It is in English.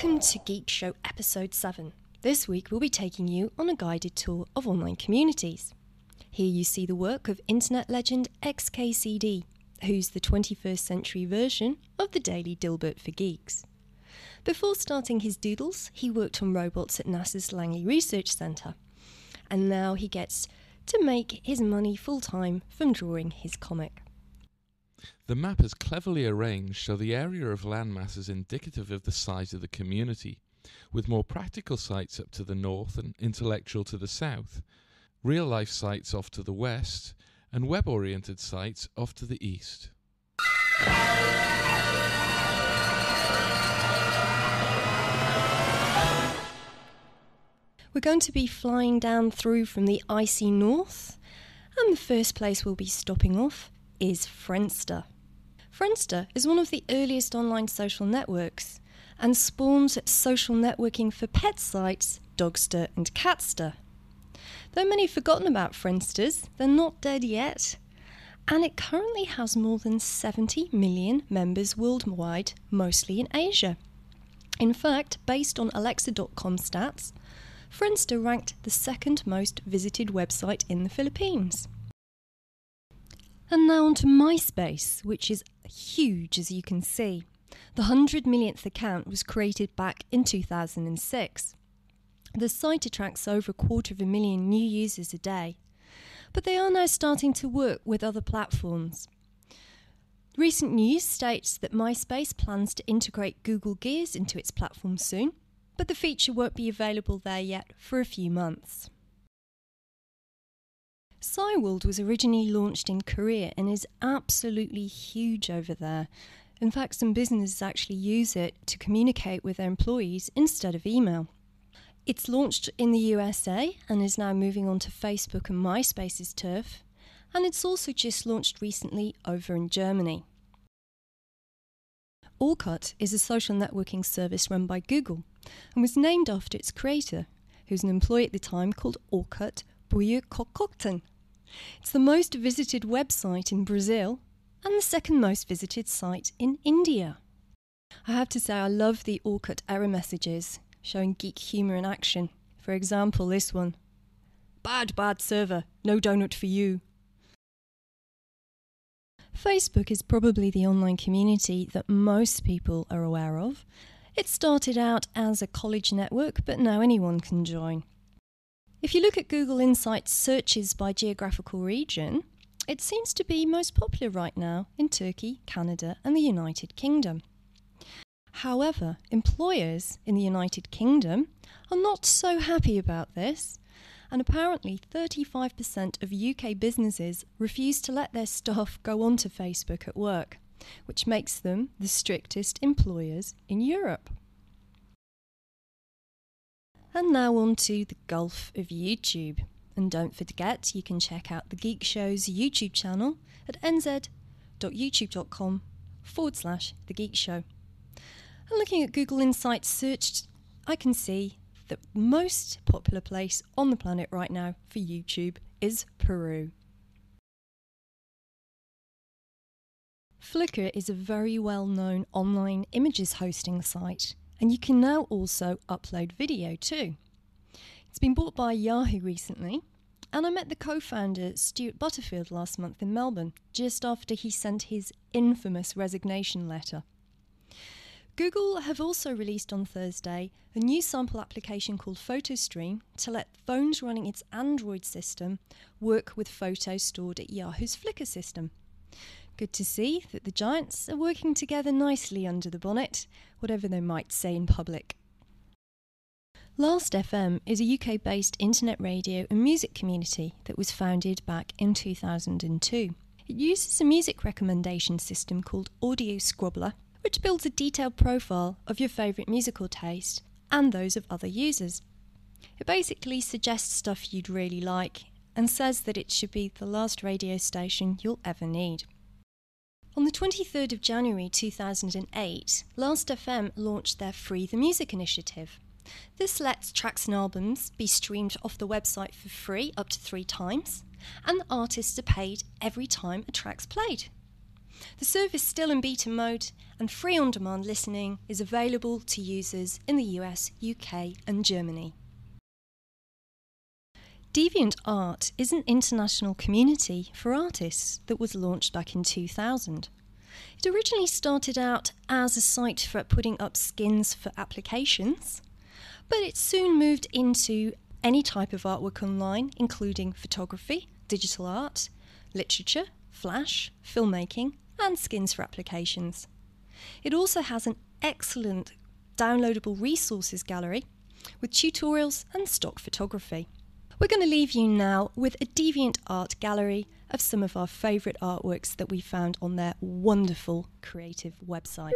Welcome to Geek Show Episode 7. This week we'll be taking you on a guided tour of online communities. Here you see the work of internet legend xkcd, who's the 21st century version of the Daily Dilbert for Geeks. Before starting his doodles, he worked on robots at NASA's Langley Research Centre, and now he gets to make his money full-time from drawing his comic. The map is cleverly arranged so the area of landmass is indicative of the size of the community, with more practical sites up to the north and intellectual to the south, real-life sites off to the west, and web-oriented sites off to the east. We're going to be flying down through from the icy north, and the first place we'll be stopping off is Friendster. Friendster is one of the earliest online social networks and spawned social networking for pet sites Dogster and Catster. Though many have forgotten about Friendsters, they're not dead yet, and it currently has more than 70 million members worldwide, mostly in Asia. In fact, based on Alexa.com stats, Friendster ranked the second most visited website in the Philippines. And now on to MySpace, which is huge as you can see. The 100 millionth account was created back in 2006. The site attracts over 250,000 new users a day, but they are now starting to work with other platforms. Recent news states that MySpace plans to integrate Google Gears into its platform soon, but the feature won't be available there yet for a few months. Cyworld was originally launched in Korea and is absolutely huge over there. In fact, some businesses actually use it to communicate with their employees instead of email. It's launched in the USA and is now moving on to Facebook and MySpace's turf, and it's also just launched recently over in Germany. Orkut is a social networking service run by Google and was named after its creator, who's an employee at the time called Orkut Buyukokokten. It's the most visited website in Brazil and the second most visited site in India. I have to say I love the Orkut error messages showing geek humour in action. For example, this one. Bad server, no donut for you. Facebook is probably the online community that most people are aware of. It started out as a college network, but now anyone can join. If you look at Google Insights searches by geographical region, it seems to be most popular right now in Turkey, Canada and the United Kingdom. However, employers in the United Kingdom are not so happy about this, and apparently 35% of UK businesses refuse to let their staff go onto Facebook at work, which makes them the strictest employers in Europe. And now on to the gulf of YouTube. And don't forget, you can check out the Geek Show's YouTube channel at nz.youtube.com/The Geek Show. And looking at Google Insights search, I can see the most popular place on the planet right now for YouTube is Peru. Flickr is a very well-known online images hosting site, and you can now also upload video too. It's been bought by Yahoo recently, and I met the co-founder Stuart Butterfield last month in Melbourne, just after he sent his infamous resignation letter. Google have also released on Thursday a new sample application called PhotoStream to let phones running its Android system work with photos stored at Yahoo's Flickr system. Good to see that the giants are working together nicely under the bonnet, whatever they might say in public. Last FM is a UK-based internet radio and music community that was founded back in 2002. It uses a music recommendation system called Audio Scrobbler, which builds a detailed profile of your favourite musical taste and those of other users. It basically suggests stuff you'd really like and says that it should be the last radio station you'll ever need. On the 23rd of January 2008, Last FM launched their Free the Music initiative. This lets tracks and albums be streamed off the website for free up to 3 times, and artists are paid every time a track's played. The service is still in beta mode, and free on-demand listening is available to users in the US, UK and Germany. DeviantArt is an international community for artists that was launched back in 2000. It originally started out as a site for putting up skins for applications, but it soon moved into any type of artwork online, including photography, digital art, literature, flash, filmmaking, and skins for applications. It also has an excellent downloadable resources gallery with tutorials and stock photography. We're going to leave you now with a DeviantArt gallery of some of our favourite artworks that we found on their wonderful creative website.